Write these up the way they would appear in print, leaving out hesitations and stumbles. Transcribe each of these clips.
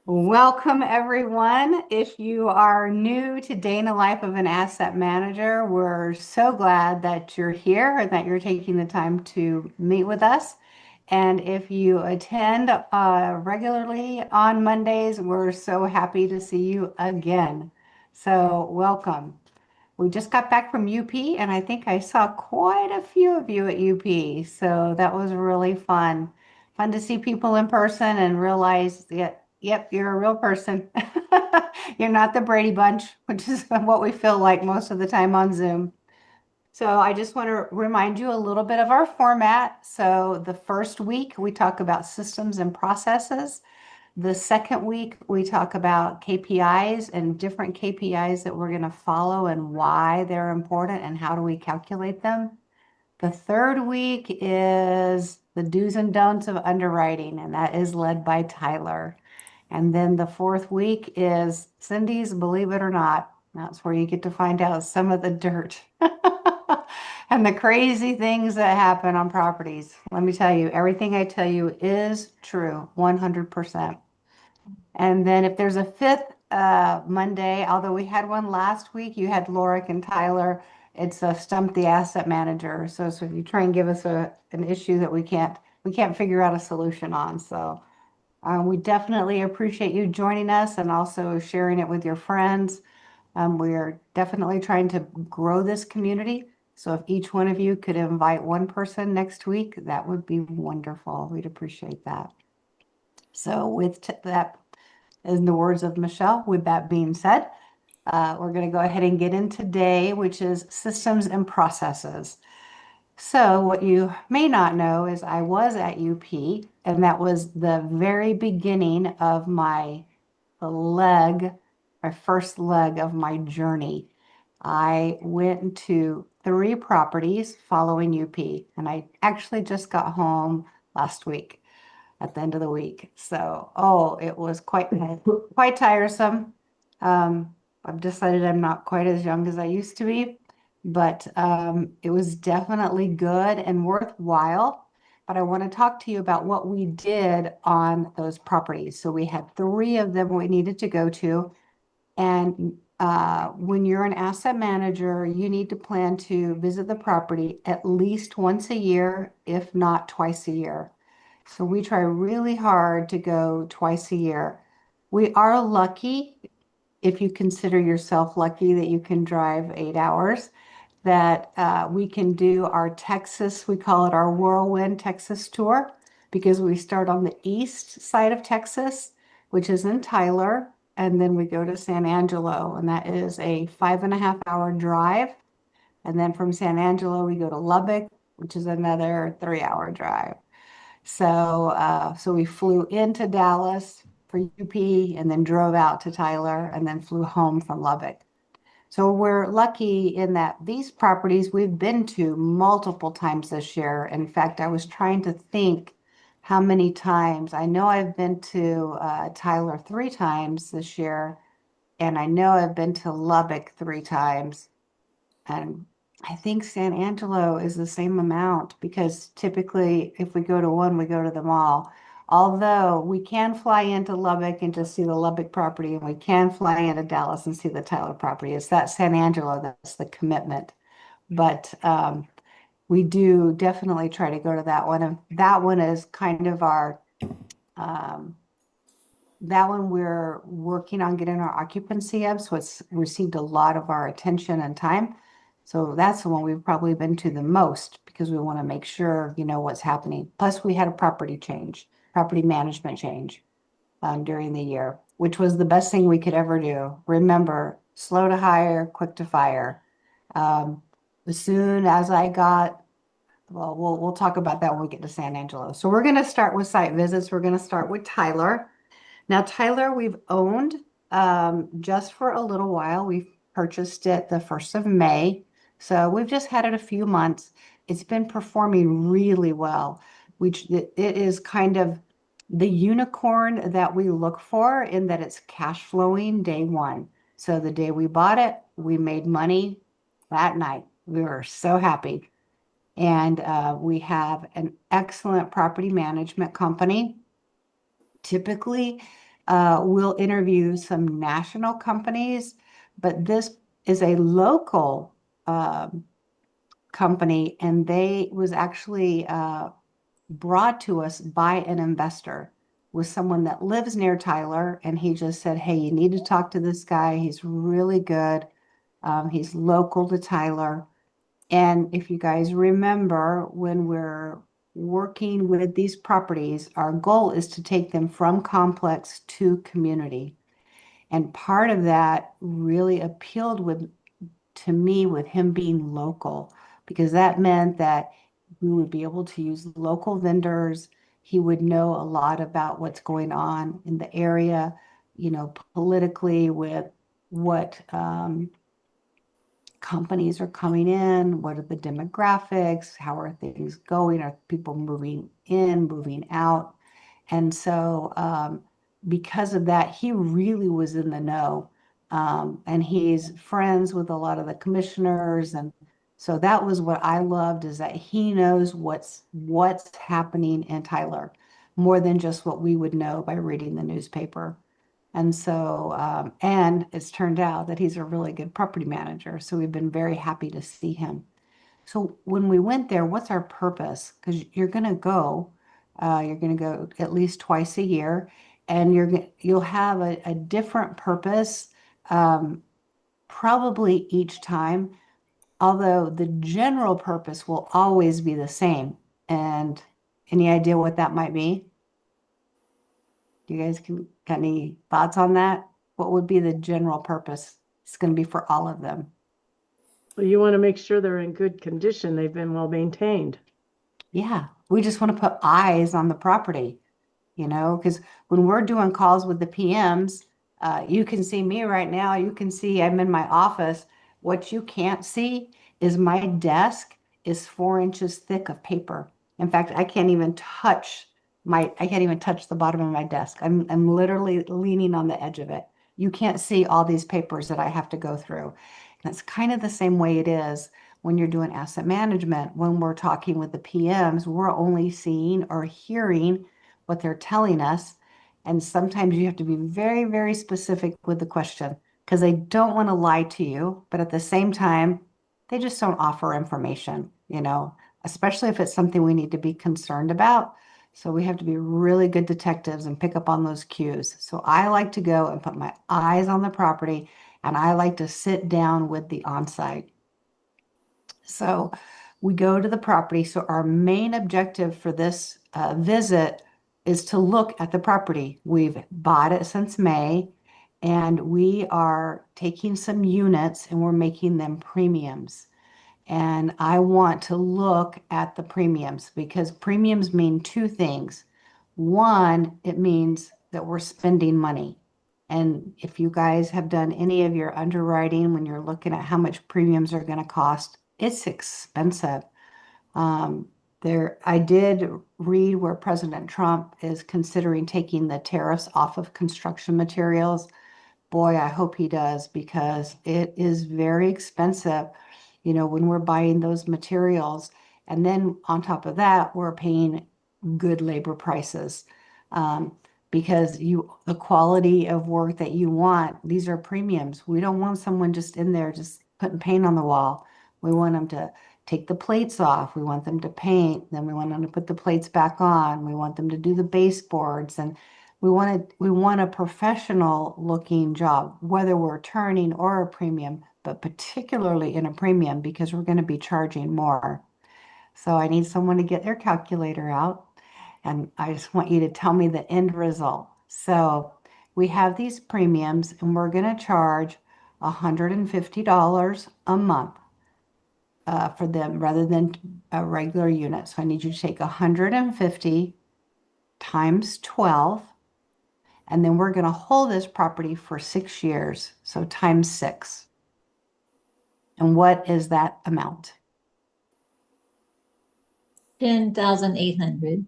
Welcome, everyone. If you are new to Day in the Life of an Asset Manager, we're so glad that you're here and that you're taking the time to meet with us. And if you attend regularly on Mondays, we're so happy to see you again. So, welcome. We just got back from UP, and I think I saw quite a few of you at UP. So that was really fun. Fun to see people in person and realize that, yep, you're a real person. You're not the Brady Bunch, which is what we feel like most of the time on Zoom. So I just want to remind you a little bit of our format. So the first week, we talk about systems and processes. The second week, we talk about KPIs and different KPIs that we're going to follow and why they're important and how do we calculate them. The third week is the do's and don'ts of underwriting, and that is led by Tyler. And then the fourth week is Cindy's Believe It or Not. That's where you get to find out some of the dirt and the crazy things that happen on properties. Let me tell you, everything I tell you is true, 100%. And then if there's a fifth Monday, although we had one last week, you had Lorik and Tyler. It's a Stump the Asset Manager. So if you try and give us an issue that we can't figure out a solution on. So we definitely appreciate you joining us and also sharing it with your friends. We are definitely trying to grow this community. So if each one of you could invite one person next week, that would be wonderful. We'd appreciate that. So with that, in the words of Michelle, with that being said, we're going to go ahead and get in today, which is systems and processes. So what you may not know is I was at UP, and that was the very beginning of my first leg of my journey. I went to three properties following UP, and I actually just got home last week at the end of the week. So, it was quite tiresome. I've decided I'm not quite as young as I used to be, but it was definitely good and worthwhile. But I want to talk to you about what we did on those properties. So we had three of them we needed to go to. And when you're an asset manager, you need to plan to visit the property at least once a year, if not twice a year. So we try really hard to go twice a year. We are lucky, if you consider yourself lucky that you can drive 8 hours, that we can do our Texas, we call it our Whirlwind Texas tour, because we start on the east side of Texas, which is in Tyler, and then we go to San Angelo, and that is a 5.5 hour drive. And then from San Angelo, we go to Lubbock, which is another 3 hour drive. So we flew into Dallas for UP and then drove out to Tyler and then flew home from Lubbock. So we're lucky in that these properties we've been to multiple times this year. In fact, I was trying to think how many times. I know I've been to Tyler 3 times this year, and I know I've been to Lubbock 3 times. And I think San Angelo is the same amount because typically if we go to one, we go to them all. Although we can fly into Lubbock and just see the Lubbock property, and we can fly into Dallas and see the Tyler property. It's that San Angelo that's the commitment. But we do definitely try to go to that one. And that one is kind of um, that one we're working on getting our occupancy up, so it's received a lot of our attention and time. So that's the one we've probably been to the most because we want to make sure you know what's happening. Plus, we had a property management change during the year, which was the best thing we could ever do. Remember, slow to hire, quick to fire. Um, as soon as I got, well, we'll talk about that when we get to San Angelo. So we're going to start with site visits. We're going to start with Tyler. Now, Tyler, we've owned just for a little while. We've purchased it the 1st of May. So we've just had it a few months. It's been performing really well, which it is kind of the unicorn that we look for in that it's cash flowing day one. So the day we bought it, we made money that night. We were so happy. And we have an excellent property management company. Typically, we'll interview some national companies, but this is a local company, and they was actually brought to us by an investor, with someone that lives near Tyler, and he just said, "Hey, you need to talk to this guy. He's really good. He's local to Tyler." And if you guys remember, when we're working with these properties, our goal is to take them from complex to community. And part of that really appealed to me with him being local, because that meant that we would be able to use local vendors. He would know a lot about what's going on in the area, politically, with what companies are coming in, what are the demographics, how are things going, are people moving in, moving out? And so because of that, he really was in the know. And he's friends with a lot of the commissioners. And so that was what I loved, is that he knows what's happening in Tyler, more than just what we would know by reading the newspaper. And so, and it's turned out that he's a really good property manager. So we've been very happy to see him. So when we went there, what's our purpose? Because you're going to go at least twice a year, and you'll have a different purpose, probably each time, although the general purpose will always be the same. And any idea what that might be? You guys got any thoughts on that? What would be the general purpose? It's going to be for all of them. Well, you want to make sure they're in good condition. They've been well maintained. Yeah, we just want to put eyes on the property, because when we're doing calls with the PMs, you can see me right now. You can see I'm in my office. What you can't see is my desk is 4 inches thick of paper. In fact, I can't even touch the bottom of my desk. I'm literally leaning on the edge of it. You can't see all these papers that I have to go through. And it's kind of the same way it is when you're doing asset management. When we're talking with the PMs, we're only seeing or hearing what they're telling us. And sometimes you have to be very, very specific with the question, because they don't want to lie to you, but at the same time, they just don't offer information, especially if it's something we need to be concerned about. So we have to be really good detectives and pick up on those cues. So I like to go and put my eyes on the property, and I like to sit down with the on-site. So we go to the property. So our main objective for this visit is to look at the property. We've bought it since May, and we are taking some units and we're making them premiums. And I want to look at the premiums, because premiums mean two things. One, it means that we're spending money. And if you guys have done any of your underwriting, when you're looking at how much premiums are going to cost, it's expensive. I did read where President Trump is considering taking the tariffs off of construction materials. Boy, I hope he does, because it is very expensive, when we're buying those materials. And then on top of that, we're paying good labor prices. Because the quality of work that you want, these are premiums. We don't want someone just in there just putting paint on the wall. We want them to take the plates off. We want them to paint. Then we want them to put the plates back on. We want them to do the baseboards. And we want a professional looking job, whether we're turning or a premium, but particularly in a premium, because we're going to be charging more. So I need someone to get their calculator out, and I just want you to tell me the end result. So we have these premiums, and we're going to charge $150 a month for them, rather than a regular unit. So I need you to take 150 times 12, and then we're going to hold this property for 6 years. So times 6. And what is that amount? 10,800.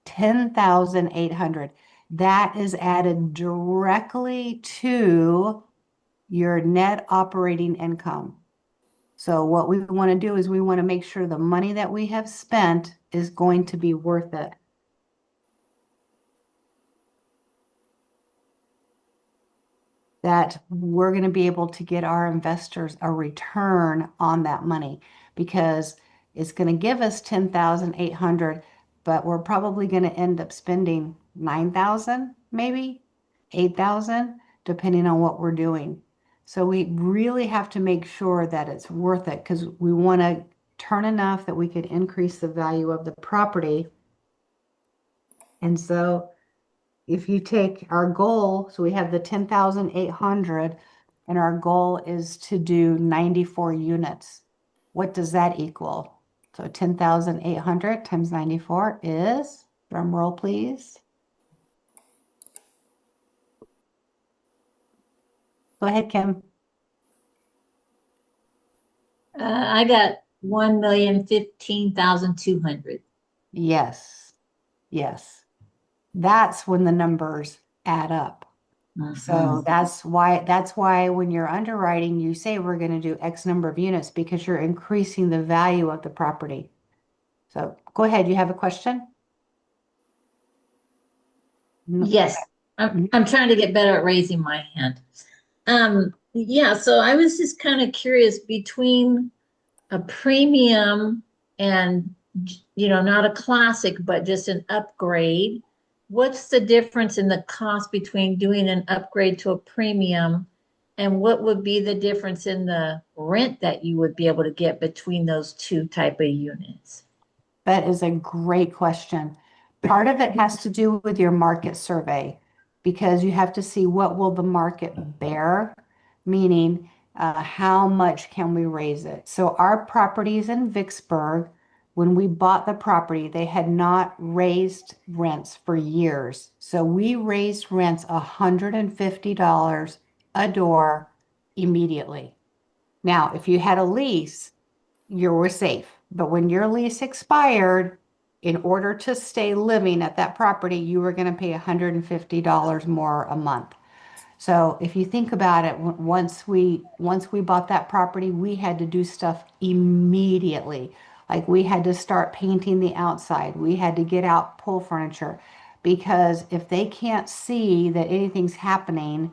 10,800. That is added directly to your net operating income. So what we want to do is we want to make sure the money that we have spent is going to be worth it. that we're going to be able to get our investors a return on that money, because it's going to give us 10,800, but we're probably going to end up spending 9,000, maybe 8,000, depending on what we're doing. So we really have to make sure that it's worth it, because we want to turn enough that we could increase the value of the property. And so if you take our goal, so we have the 10,800, and our goal is to do 94 units. What does that equal? So 10,800 times 94 is, drum roll please. Go ahead, Kim. I got 1,015,200. Yes, yes. That's when the numbers add up. So that's why when you're underwriting, you say we're going to do X number of units, because you're increasing the value of the property. So go ahead, you have a question? No. Yes, I'm trying to get better at raising my hand. Yeah, so I was just kind of curious between a premium and, not a classic, but just an upgrade. What's the difference in the cost between doing an upgrade to a premium? And what would be the difference in the rent that you would be able to get between those two type of units? That is a great question. Part of it has to do with your market survey, because you have to see what will the market bear, meaning how much can we raise it. So our properties in Vicksburg, when we bought the property, they had not raised rents for years. So we raised rents $150 a door immediately. Now, if you had a lease, you were safe. But when your lease expired, in order to stay living at that property, you were going to pay $150 more a month. So if you think about it, once we bought that property, we had to do stuff immediately. Like we had to start painting the outside. We had to get out pull furniture, because if they can't see that anything's happening,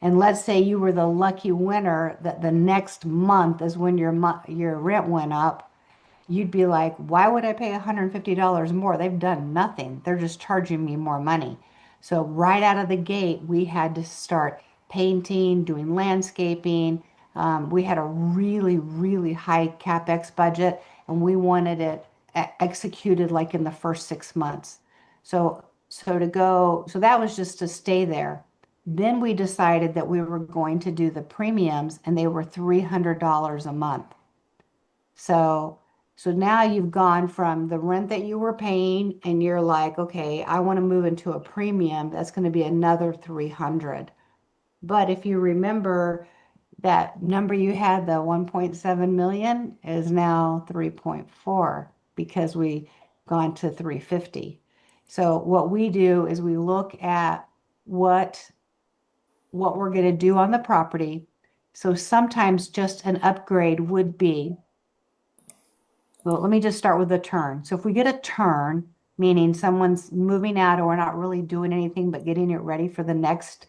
and let's say you were the lucky winner that the next month is when your rent went up, you'd be like, why would I pay $150 more? They've done nothing. They're just charging me more money. So right out of the gate, we had to start painting, doing landscaping. We had a really, really high CapEx budget, and we wanted it executed like in the first 6 months. So that was just to stay there. Then we decided that we were going to do the premiums, and they were $300 a month. So now you've gone from the rent that you were paying, and you're like, okay, I want to move into a premium. That's going to be another 300. But if you remember, that number you had, the 1.7 million, is now 3.4, because we gone to 350. So what we do is we look at what we're going to do on the property. So sometimes just an upgrade would be, well, let me just start with the turn. So if we get a turn, meaning someone's moving out or we're not really doing anything but getting it ready for the next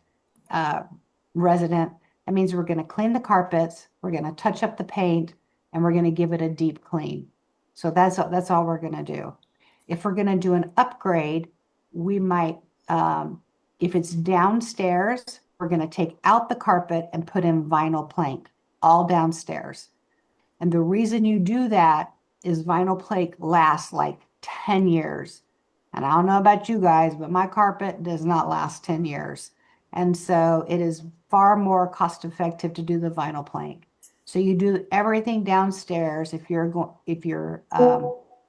resident, that means we're going to clean the carpets, we're going to touch up the paint, and we're going to give it a deep clean. So that's all we're going to do. If we're going to do an upgrade, we might, if it's downstairs, we're going to take out the carpet and put in vinyl plank all downstairs. And the reason you do that is vinyl plank lasts like 10 years. And I don't know about you guys, but my carpet does not last 10 years. And so it is far more cost effective to do the vinyl plank. So you do everything downstairs. If you're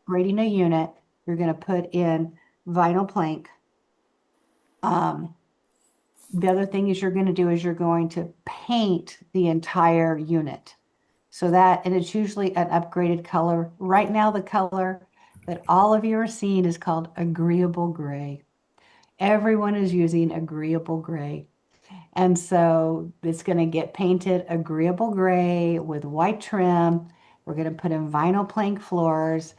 grading a unit, you're going to put in vinyl plank. The other thing is you're going to do is you're going to paint the entire unit. So that, and it's usually an upgraded color. Right now, the color that all of you are seeing is called agreeable gray. Everyone is using agreeable gray. And so it's going to get painted agreeable gray with white trim. We're going to put in vinyl plank floors.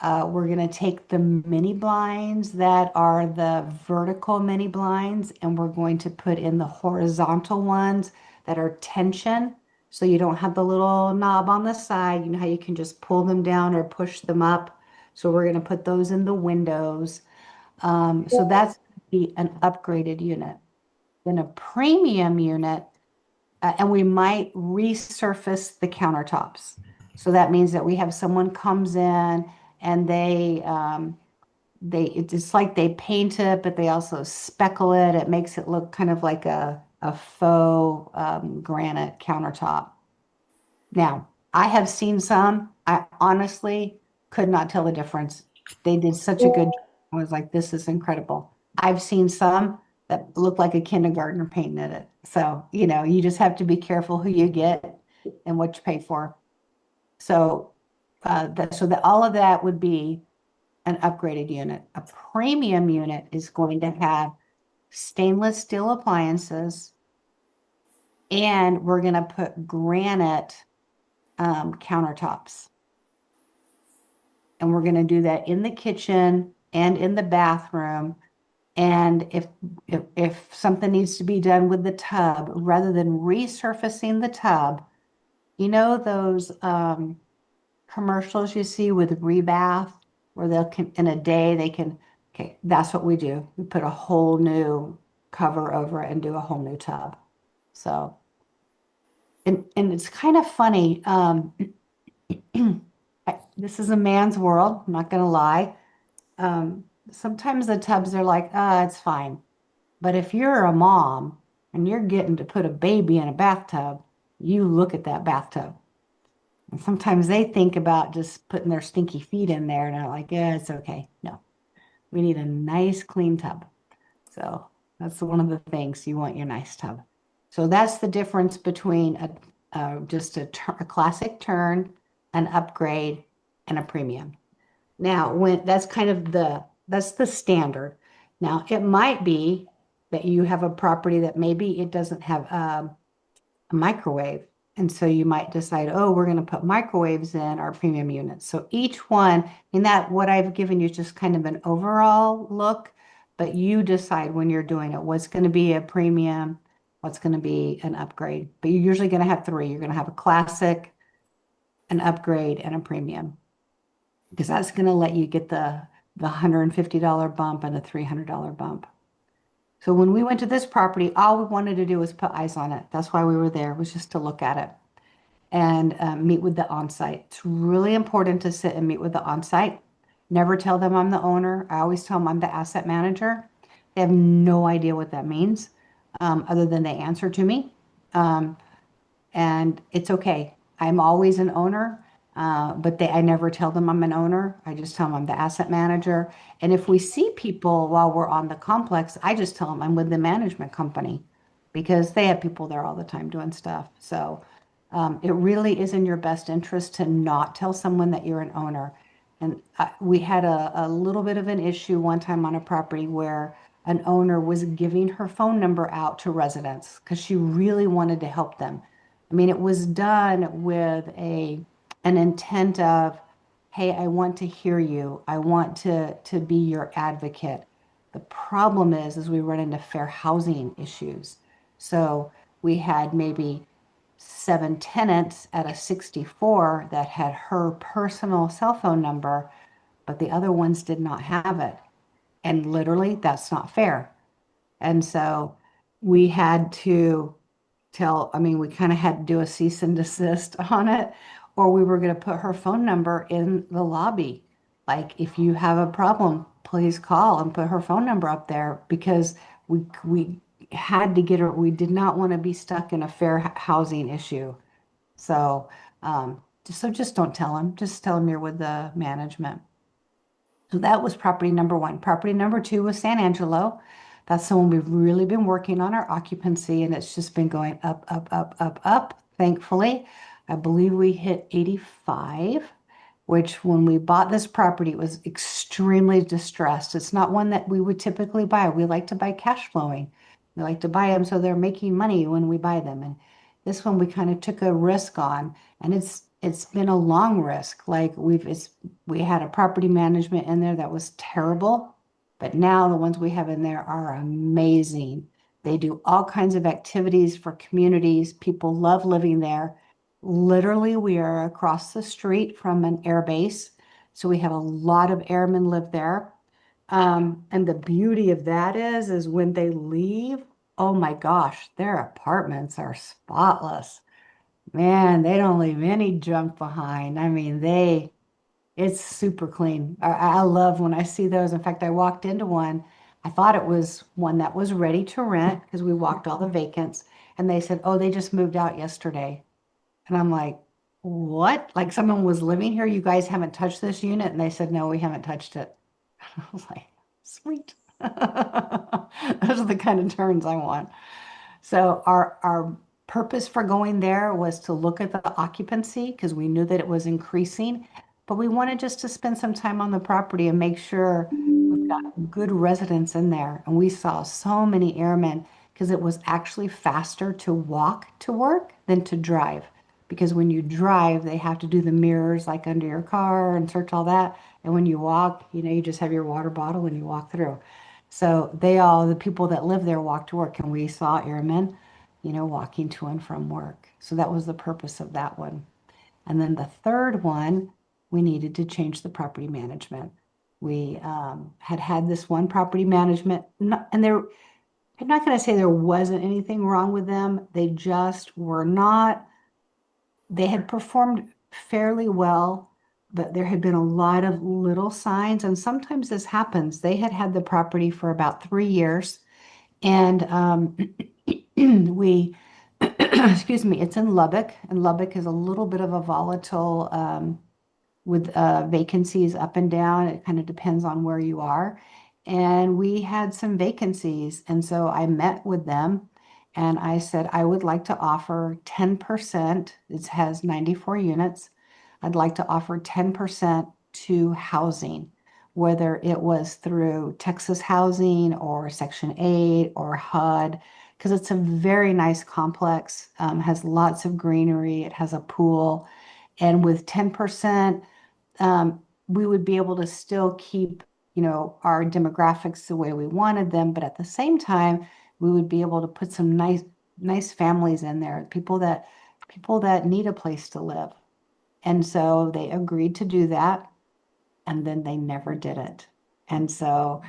We're going to take the mini blinds that are the vertical mini blinds, and we're going to put in the horizontal ones that are tension. So you don't have the little knob on the side. You know how you can just pull them down or push them up. So we're going to put those in the windows. So that's be an upgraded unit. Then a premium unit, and we might resurface the countertops. So that means that we have someone comes in and it's like they paint it, but they also speckle it. It makes it look kind of like a faux granite countertop. Now, I have seen some. I honestly could not tell the difference. They did such a good job. I was like, this is incredible. I've seen some that look like a kindergartner painted it. So, you just have to be careful who you get and what you pay for. So, all of that would be an upgraded unit. A premium unit is going to have stainless steel appliances, and we're going to put granite countertops. And we're going to do that in the kitchen and in the bathroom. And if something needs to be done with the tub, rather than resurfacing the tub, those commercials you see with Rebath, where in a day okay, that's what we do. We put a whole new cover over it and do a whole new tub. So, and it's kind of funny. This is a man's world, I'm not going to lie. Sometimes the tubs are like, it's fine. But if you're a mom and you're getting to put a baby in a bathtub, you look at that bathtub. And sometimes they think about just putting their stinky feet in there and they're like, yeah, it's okay. No, we need a nice clean tub. So that's one of the things, you want your nice tub. So that's the difference between just a classic turn, an upgrade, and a premium. Now, that's kind of that's the standard. Now, it might be that you have a property that maybe it doesn't have a microwave. And so you might decide, oh, we're going to put microwaves in our premium units. So each one, what I've given you is just kind of an overall look, but you decide when you're doing it, what's going to be a premium, what's going to be an upgrade. But you're usually going to have three. You're going to have a classic, an upgrade, and a premium, because that's going to let you get the $150 bump and the $300 bump. So when we went to this property, all we wanted to do was put eyes on it. That's why we were there, was just to look at it and meet with the on-site. It's really important to sit and meet with the on-site. Never tell them I'm the owner. I always tell them I'm the asset manager. They have no idea what that means, other than they answer to me. And it's okay. I'm always an owner. But I never tell them I'm an owner. I just tell them I'm the asset manager. And if we see people while we're on the complex, I just tell them I'm with the management company, because they have people there all the time doing stuff. So it really is in your best interest to not tell someone that you're an owner. And we had a little bit of an issue one time on a property where an owner was giving her phone number out to residents because she really wanted to help them. I mean, it was done with an intent of, hey, I want to hear you. I want to be your advocate. The problem is we run into fair housing issues. So we had maybe 7 tenants at a 64 that had her personal cell phone number, but the other ones did not have it. And literally, that's not fair. And so we had to we kind of had to do a cease and desist on it, or we were going to put her phone number in the lobby. Like, if you have a problem, please call, and put her phone number up there, because we had to get her. We did not want to be stuck in a fair housing issue. So, just don't tell them. Just tell them you're with the management. So that was property number one. Property number two was San Angelo. That's the one we've really been working on, our occupancy, and it's just been going up, up, up, up, up. Thankfully, I believe we hit 85, which when we bought this property, it was extremely distressed. It's not one that we would typically buy. We like to buy cash flowing. We like to buy them so they're making money when we buy them. And this one we kind of took a risk on, and it's been a long risk. Like we had a property management in there that was terrible, but now the ones we have in there are amazing. They do all kinds of activities for communities. People love living there. Literally, we are across the street from an air base, so we have a lot of airmen live there. And the beauty of that is when they leave, oh my gosh, their apartments are spotless. Man, they don't leave any junk behind. I mean, it's super clean. I love when I see those. In fact, I walked into one. I thought it was one that was ready to rent because we walked all the vacants. And they said, oh, they just moved out yesterday. And I'm like, what? Like someone was living here? You guys haven't touched this unit? And they said, no, we haven't touched it. I was like, sweet. Those are the kind of turns I want. So our purpose for going there was to look at the occupancy because we knew that it was increasing, but we wanted just to spend some time on the property and make sure we've got good residents in there. And we saw so many airmen because it was actually faster to walk to work than to drive. Because when you drive, they have to do the mirrors like under your car and search all that. And when you walk, you just have your water bottle and you walk through. So the people that live there walk to work, and we saw airmen, walking to and from work. So that was the purpose of that one. And then the third one, we needed to change the property management. We had this one property management, and I'm not going to say there wasn't anything wrong with them. They just were not, they had performed fairly well, but there had been a lot of little signs. And sometimes this happens. They had the property for about 3 years. And excuse me, it's in Lubbock. And Lubbock is a little bit of a volatile with vacancies up and down. It kind of depends on where you are. And we had some vacancies. And so I met with them and I said, I would like to offer 10%. It has 94 units. I'd like to offer 10% to housing, whether it was through Texas Housing or Section 8 or HUD, because it's a very nice complex, has lots of greenery, it has a pool. And with 10%, we would be able to still keep, our demographics the way we wanted them, but at the same time, we would be able to put some nice families in there, people that need a place to live. And so they agreed to do that, and then they never did it. And so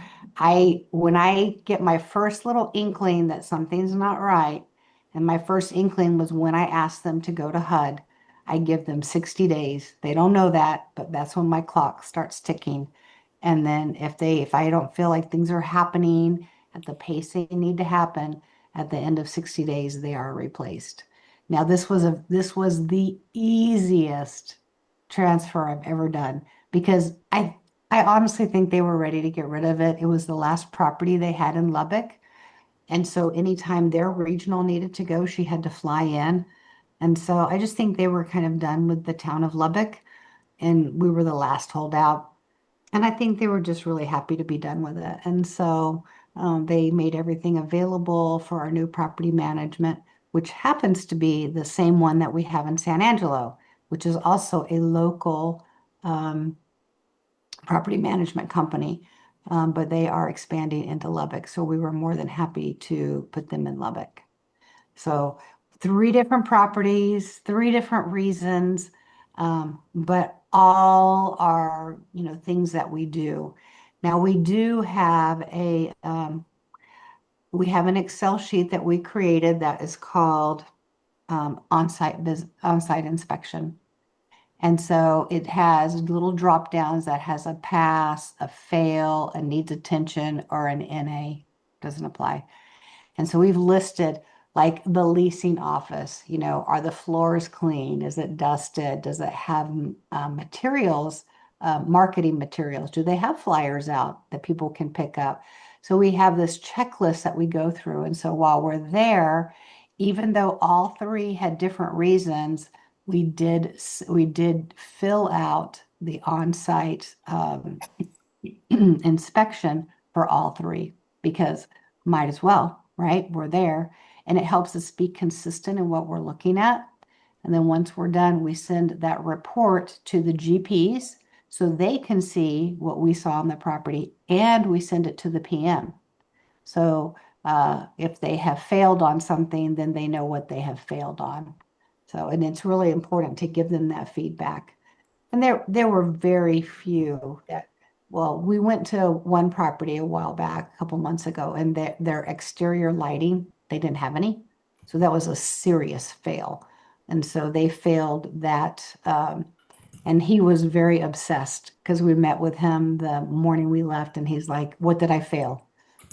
when I get my first little inkling that something's not right, and my first inkling was when I asked them to go to HUD, I give them 60 days. They don't know that, but that's when my clock starts ticking. And then if I don't feel like things are happening at the pace they need to happen, at the end of 60 days, they are replaced. Now, this was the easiest transfer I've ever done because I honestly think they were ready to get rid of it. It was the last property they had in Lubbock. And so anytime their regional needed to go, she had to fly in. And so I just think they were kind of done with the town of Lubbock, and we were the last holdout. And I think they were just really happy to be done with it. And so they made everything available for our new property management, which happens to be the same one that we have in San Angelo, which is also a local property management company, but they are expanding into Lubbock. So we were more than happy to put them in Lubbock. So 3 different properties, 3 different reasons, but all are, things that we do. Now we do have we have an Excel sheet that we created that is called on-site inspection. And so it has little drop downs that has a pass, a fail, a needs attention, or an NA. Doesn't apply. And so we've listed like the leasing office, are the floors clean? Is it dusted? Does it have materials, marketing materials? Do they have flyers out that people can pick up? So we have this checklist that we go through. And so while we're there, even though all 3 had different reasons, we did fill out the on-site inspection for all 3 because might as well, right? We're there, and it helps us be consistent in what we're looking at. And then once we're done, we send that report to the GPs so they can see what we saw on the property, and we send it to the PM. So if they have failed on something, then they know what they have failed on. So, and it's really important to give them that feedback. And there were very few that, well, we went to one property a while back, a couple months ago, and their exterior lighting, they didn't have any. So that was a serious fail. And so they failed that. And he was very obsessed because we met with him the morning we left, and he's like, "What did I fail?"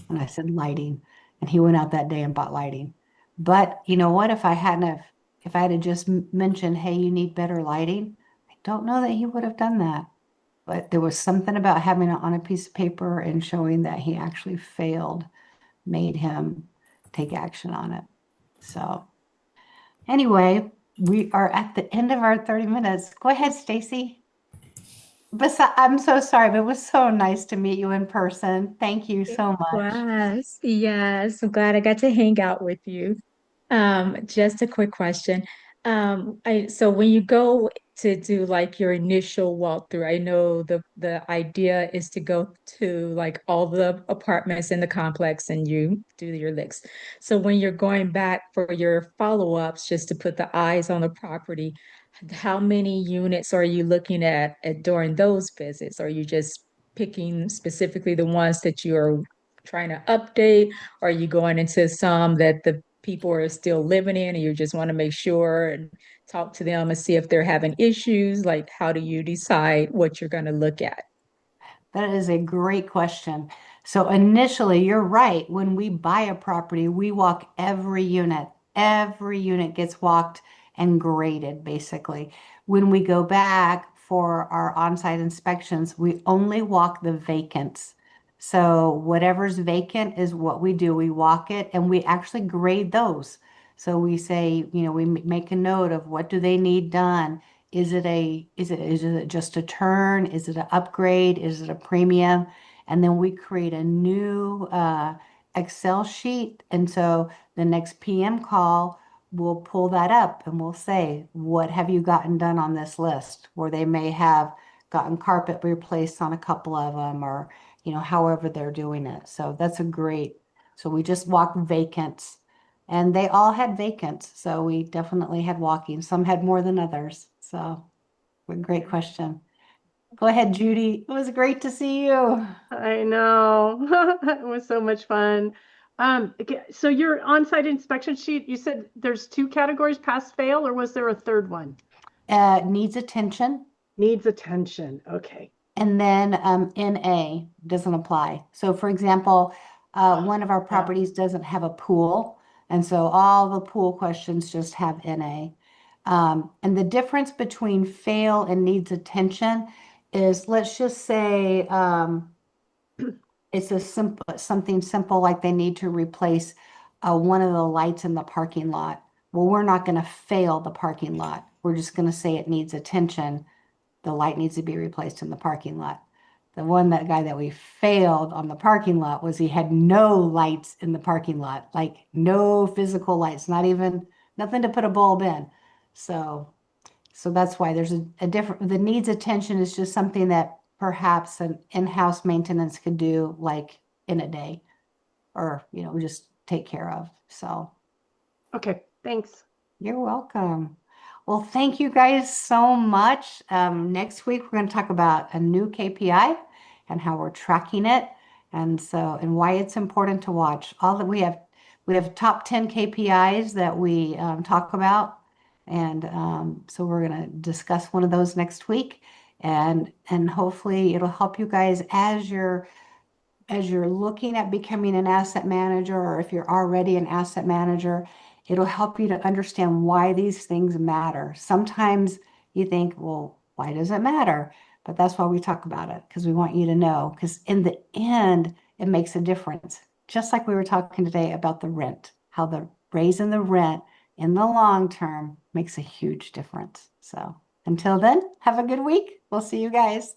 And I said, "Lighting." And he went out that day and bought lighting. But you know what? If I had just mentioned, "Hey, you need better lighting," I don't know that he would have done that. But there was something about having it on a piece of paper and showing that he actually failed made him take action on it. So anyway, we are at the end of our 30 minutes. Go ahead, Stacy. I'm so sorry, but it was so nice to meet you in person. Thank you so much. Was. Yes, I'm glad I got to hang out with you. Just a quick question. So when you go to do like your initial walkthrough, I know the idea is to go to like all the apartments in the complex and you do your licks. So when you're going back for your follow-ups, just to put the eyes on the property, how many units are you looking at during those visits? Are you just picking specifically the ones that you're trying to update? Or are you going into some that the people are still living in and you just want to make sure and talk to them and see if they're having issues? Like, how do you decide what you're going to look at? That is a great question. So initially, you're right. When we buy a property, we walk every unit. Every unit gets walked and graded, basically. When we go back for our on-site inspections, we only walk the vacants. So whatever's vacant is what we do. We walk it and we actually grade those. So we say, we make a note of what do they need done. Is it just a turn? Is it an upgrade? Is it a premium? And then we create a new Excel sheet. And so the next PM call, we'll pull that up and we'll say, what have you gotten done on this list? Where they may have gotten carpet replaced on a couple of them, or however they're doing it. So that's a great. So we just walk vacants, and they all had vacants. So we definitely had walking. Some had more than others. So, great question. Go ahead, Judy. It was great to see you. I know. It was so much fun. So your on-site inspection sheet, you said there's two categories, pass fail, or was there a third one? Needs attention. Needs attention. Okay. And then NA doesn't apply. So, for example, one of our properties doesn't have a pool. And so all the pool questions just have NA. And the difference between fail and needs attention is, let's just say it's something simple like they need to replace one of the lights in the parking lot. Well, we're not going to fail the parking lot. We're just going to say it needs attention. The light needs to be replaced in the parking lot. That guy that we failed on the parking lot was he had no lights in the parking lot, like no physical lights, nothing to put a bulb in. So that's why there's a different, the needs attention is just something that perhaps an in-house maintenance could do like in a day, or, just take care of. So. Okay, thanks. You're welcome. Well, thank you guys so much. Next week, we're going to talk about a new KPI and how we're tracking it, and why it's important to watch. We have top 10 KPIs that we talk about, and so we're going to discuss one of those next week, and hopefully it'll help you guys as you're looking at becoming an asset manager, or if you're already an asset manager. It'll help you to understand why these things matter. Sometimes you think, well, why does it matter? But that's why we talk about it, because we want you to know, because in the end, it makes a difference. Just like we were talking today about the rent, how the raising the rent in the long term makes a huge difference. So until then, have a good week. We'll see you guys.